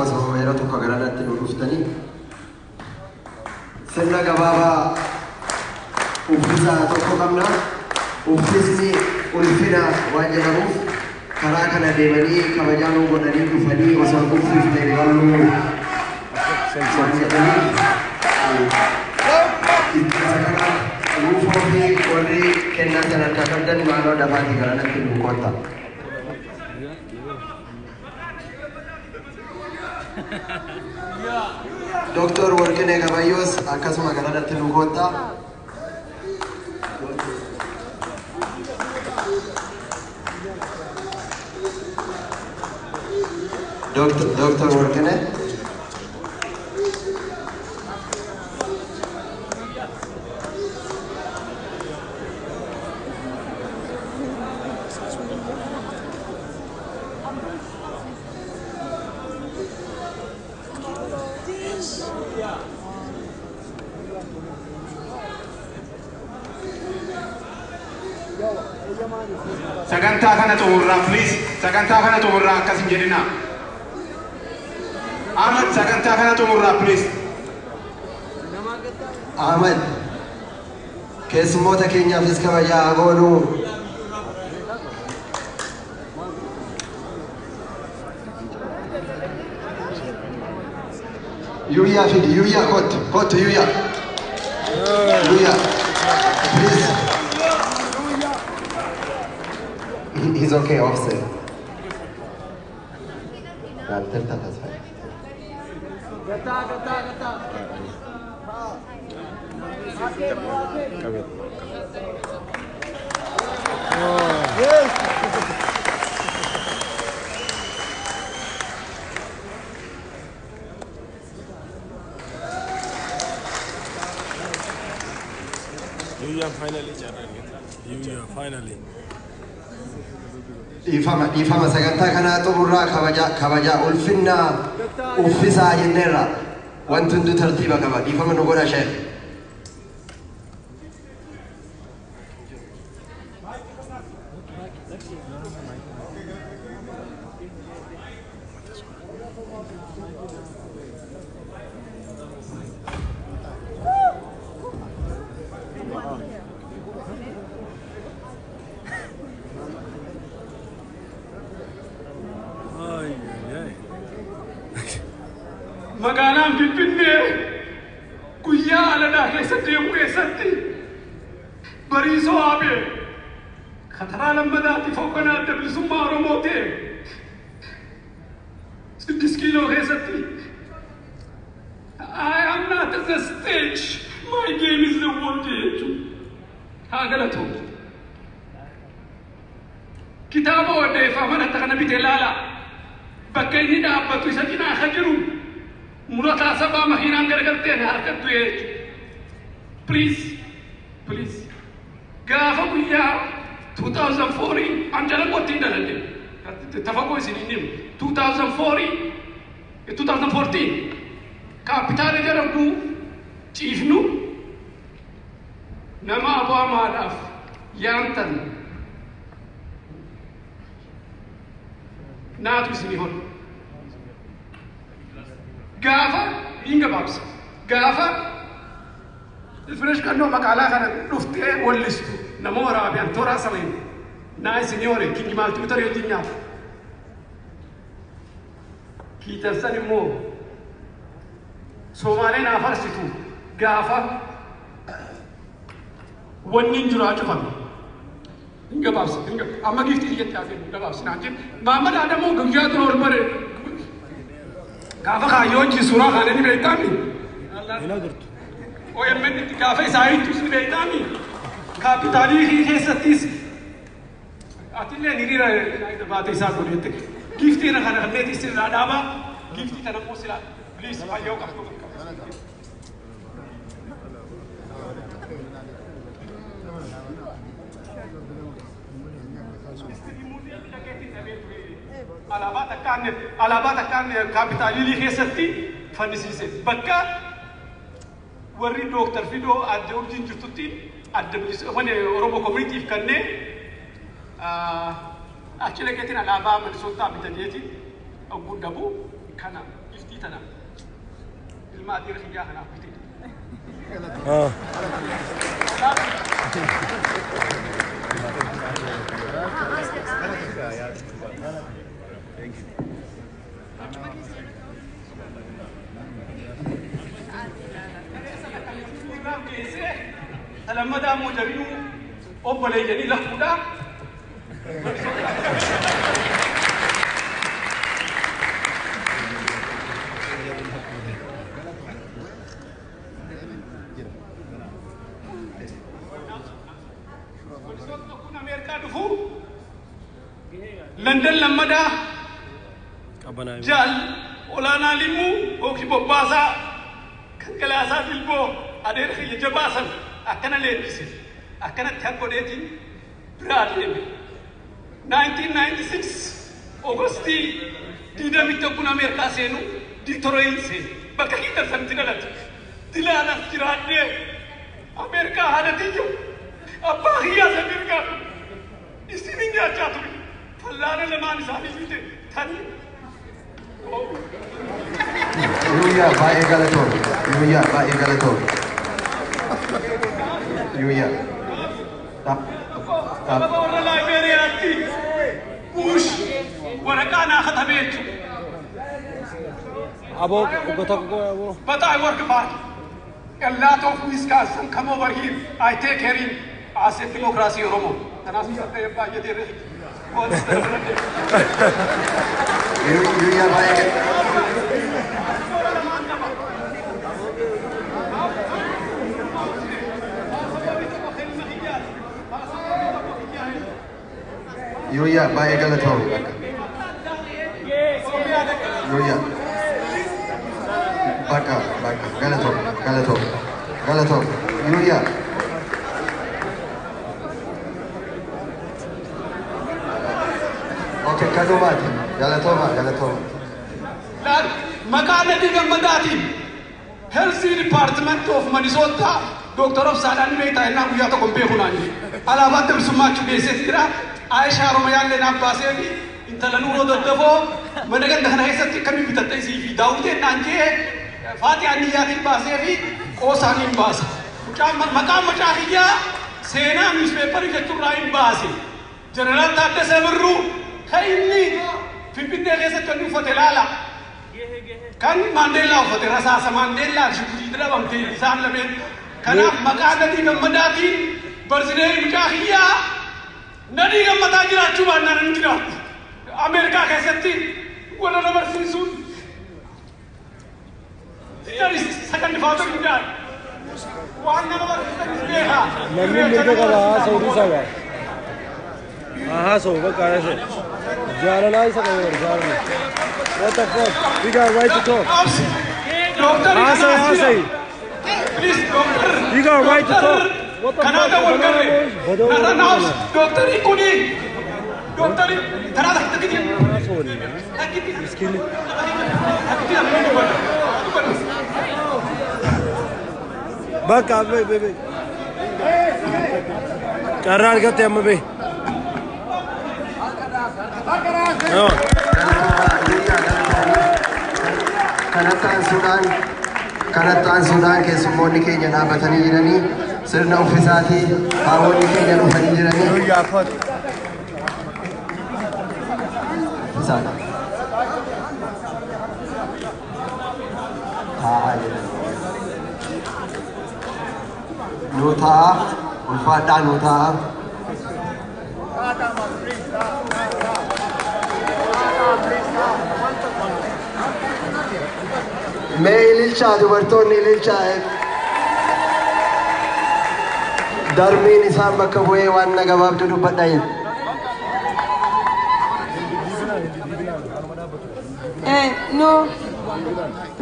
وسويرة كغرانات الوفتني سنة جبابا وفيزا تقومنا وفيزني والفنا واجنبوف كراكنا ديماني كمجانو بدني كفني وسوقف في نيرانو Rufofi warri kenna sanan takaddan mano dabati garana kinu kota. Doktor Workene Gabayos akasuma garana kinu kota. Doktor Workene Saganta kana tumurra please saganta kana tumurra akasin jedina Ahmad saganta kana tumurra please Ahmad kesmota kenya fiska ya agonu Yuya fidi Yuya hot Yuya please He's okay, offset. I'll tell that as well. Yes. Finally. Ifama saganta kana tumurra kabaja ulfinna uffisa jennera wantundu tartiba qaba ifama nu godha sheekh Magalaan Finfinnee guyyaa aladaa keessatti yommuu eessatti bariisoo Abee kataraa lammadaatti foogganaa adda bilisummaa Oromoo ta'e 6 kiiloo keessatti I am not at the stage my game is the world jechuudha haa galatoom kitaaba odeeffamana kana bitee laala bakka inni dhaabbatu isa cinaa akka jiru Murata sabah mahinan gargarte हैं हरकत तुझे please गाफ़ कुया 2004 अंजना को तीन डलते तफको इसी नियम 2014 कापिताल जरबू चीफ नु नमा अबा मादाफ यांतन ना तो इसी नहीं हो Gafa, inga babs. Gafa, الفريش كانوا مقالة كان نفتة والليست نمورا بيان تورا سمين ناي سينيوري كي جمال تويتر يدينيا كي تنساني مو سومالي نافر سيتو غافا ونين جراجو فان إنجا بابس إنجا أما كيف تيجي تافين إنجا بابس نانجي ماما دا مو غنجات رول مرة غافا خايون جي سورا خانني بيتامي ويمن كافي سايد تسني بيتامي كابيتالي هي ستيس أتيلي نيرا باتي ساكوليت كيفتي أنا خنا خليتي سير دابا كيفتي تنا موسلا بليز أيوة كفتو على كان كابيتالي هي ستي فنسيسه بكا وري دكتور فيدو ادورجين جرتوتي ادبليس وانا اوروبو كوميونيتي كاني اكشلي كتين على باب من سلطه بتديتي او غدبو kana giftii tana ilmaa dhiira xiyyaa kanaaf bitee. لما داموا جريوا أبا ليجني لخودا لندن لما دا جال ولانا لمو أوكي بباسا كنكلاسا بالبو أدير خي جباسا أكنا لينسي أكنا تانكوديتي برادلين 1996 أغسطي ديدا ميتوكون أمريكا سينو ديتروين سين بكاكي ترسمتنا لات دلانا سكرادي أمريكا هذا تيجو أبا هي أمريكا إستينين يا جاتوري فلانا لما نسامي جيدي تاني يويا باي غلطون يويا باي غلطون يويا أبا ورا لايبريا أنتي وش ورقانا خطبيت أبو بتاعك أبو بتاعي ورق بارك الله توف ويسكاسن come over here I take care in عاصف ديمقراطية رومو أنا سأقول يبقى يدير يويا باي يويا باي غلطون يويا باكا غلطون يويا اوكي كدومات غلطون لا مكانة دي جنبداتي هيلثي ديبارتمنت اوف مانيسوتا دكتور سادان ميتا هنا ويا تكون بيخوناني على بعض المسمات بيسيت كده عائشة رميان لنا باسيبي انت لنورو ددفو منغن دهنا هيستي كمي بتتسي في داود نانجي فاتي انياتي باسيبي اوساني باس مقام مشاهية سينا نيوز بيبر جتوراين باسي جنرال تاته سمرو خيني في بيدي غيسة تنو فتلالا كان مانديلا فترا ساسا مانديلا شكري درا بمتي لسان لبين كان مقام دي نمداتي برزنير مشاهية نادي كم متاجر أشوف أنا ننجرا أمريكا كيساتي ولا نمر سيسون تياري سكان فاضل نجار وأنا نمر سيسونها نمر ميجا كذا سعودي سوا سووا كارثة جارنا لا يسكت جارنا what the fuck we got right to talk say please doctor we got right to talk Canada worker Nara Naus doctor ikuni doctor Canada hakiki miskin bak abi bebe karar gate amma be kanattaan Suudaan keessummoonni keenya dhaabatanii jiranii sirna uffisaatii haawonni keenya dhufanii jiranii nuu ta'a ulfaadhaa nuu ta'a mee ililchaa dubartoonni ililchaa darbiin isaan bakka bu'ee waan na gabaabdu dubbadha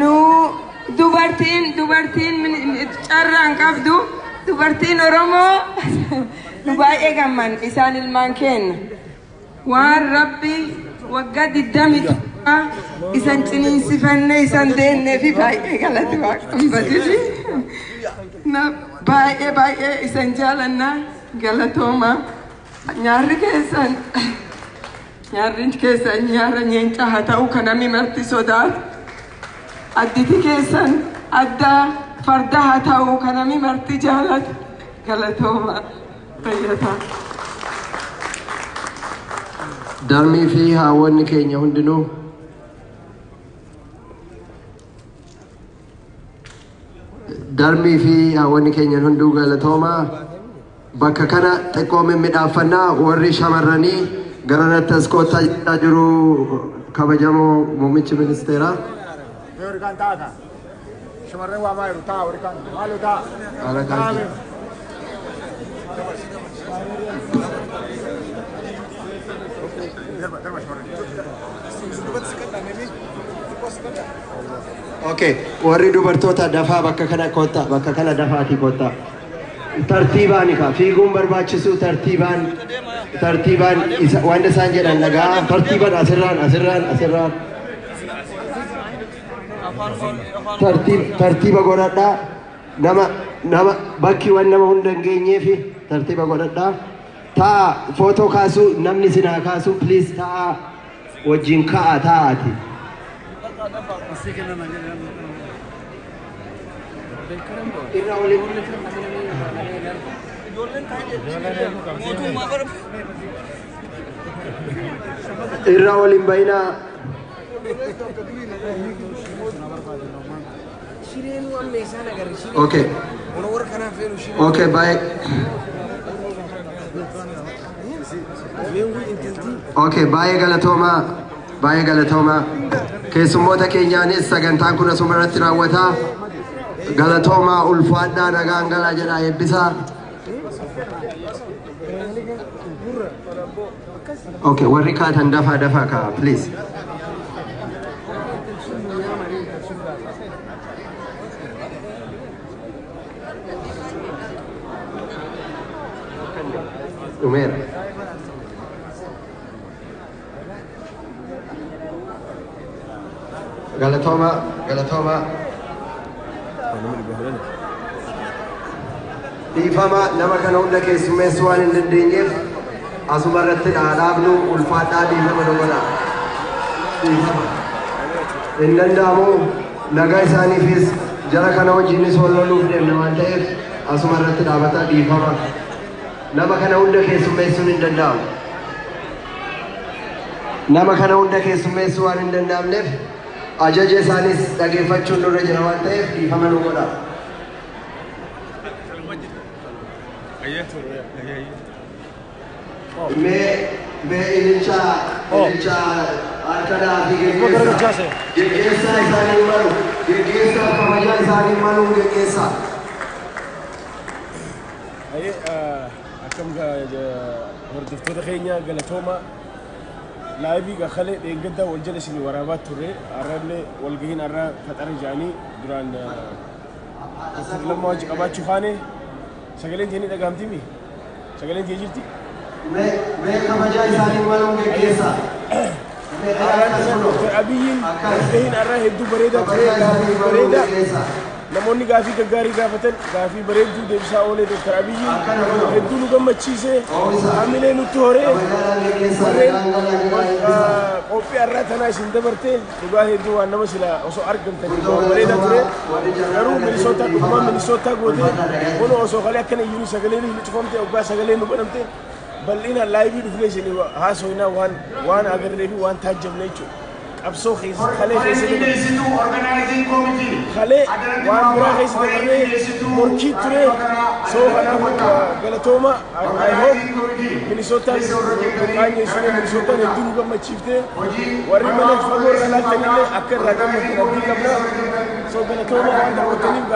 nu dubartiin carraan qabdu dubartiin Oromoo nu baay'ee gamman isaan ilmaan keenya waan rabbi waggaa 20 isan ciniinsifanne isan deennee fi baay'ee galata waaqambatisi na baay'ee isan jaalanna galatooma nyaarri keessan Nyaarri keessan nyaara nyeenchaa haa ta'u kan namni marti sodaatu. Additi keessan addaa farda haa ta'u kan namni marti jaalatu. Galatooma fayyataa. Darmii fi haawwanni keenya hundinuu darmii fi haawwanni keenya hunduu galatoomaa. Bakka kana xiqqoo mimmiidhaafannaa warri shamarranii garanatti as koottaa jechaa jiru kabajamoo muummichi ministeeraa. Shamarreen waa maa jiru ta'a warri kaan maaloo ta'a. Okay, warri dubartoota dafaa bakka kana koottaa bakka kana dafaatii koottaa. Tartiibaan ka fiiguun barbaachisu tartiibaan wanta isaan jedhan dhagaa tartiibaan asirraan tartiiba godhadhaa nama bakki waan nama hunda hin geenyeef tartiiba godhadhaa taa footoo kaasuu namni sinaa kaasuu please taa wajjin ka'a taa'ati. Irra waliin bayinaa. Okay. Okay, bye. Okay, bye galatoomaa. Bye galatoomaa. Keessummoota keenyaanis sagantaan kun asuma irratti raawwataa. Galatoomaa ulfaadhaa nagaan galaa jedhaa eebbisaa. Okay, warri kaatan dafaa kaa please. Umera. Galatoomaa. Dhiifama nama kana hunda keessummeessuu waan hin dandeenyeef asuma irratti dhaabnu ulfaadhaa dhiifama godhaa. Hin danda'amu nagaa isaaniifis jara kana wajjinis wal loluuf deemna waan ta'eef asuma irratti dhaabataa dhiifama. Nama kana hunda keessummeessuun hin danda'amu. Nama kana hunda keessummeessuu waan hin danda'amneef ajaja isaanis dhageeffachuun nurra jira waan ta'eef dhiifama nu godhaa. Me ililcha harkadhaa fi geggeessaa isaanii malu geggeessaa kabajaa isaanii maluun geggeessaa. Akkam hordoftoota keenya galatoomaa laayibii galee eeggaddaa wal jala isin waraabaa turre arrablee walgahiin arraa faxara jaanii duraan lammaa wajji qabaachuu faane sagaleen teenii dhagaamtimi sagaleen tee jirti. Mee kabajaa isaanii maluun geggeessaa. Abiyyiin walgahiin arraa hedduu bareedaa ture namoonni gaafii gaggaarii gaafatan gaafii bareedduu deebisaa oolee Dr. Abiyyiin hedduu nu gammachiise hamilee nutti horee qophii arraa tanaa isin dabarte dhugaa hedduu waan nama sila osoo argamtanii bareedaa ture garuu minisootaa dhugumaa minisootaa goote kun osoo kalee akkana iyyuu sagaleen hin cufamte oggaa sagaleen nu godhamte bal'inaan laayibii dhufnee isin haasoinaa waan agarree fi waan taajjabne jechuudha. Absoo khalee keessatti khalee waan biraa keessatti dabarree morkii ture soo kanaaf galatooma I hope Minisootaan qaanya ishee Minisootaan hedduu nu gammachiifte warri mana fagoo irraa laaltanillee akka irraa gammadu abdii qabna soo galatooma waan daawwattaniif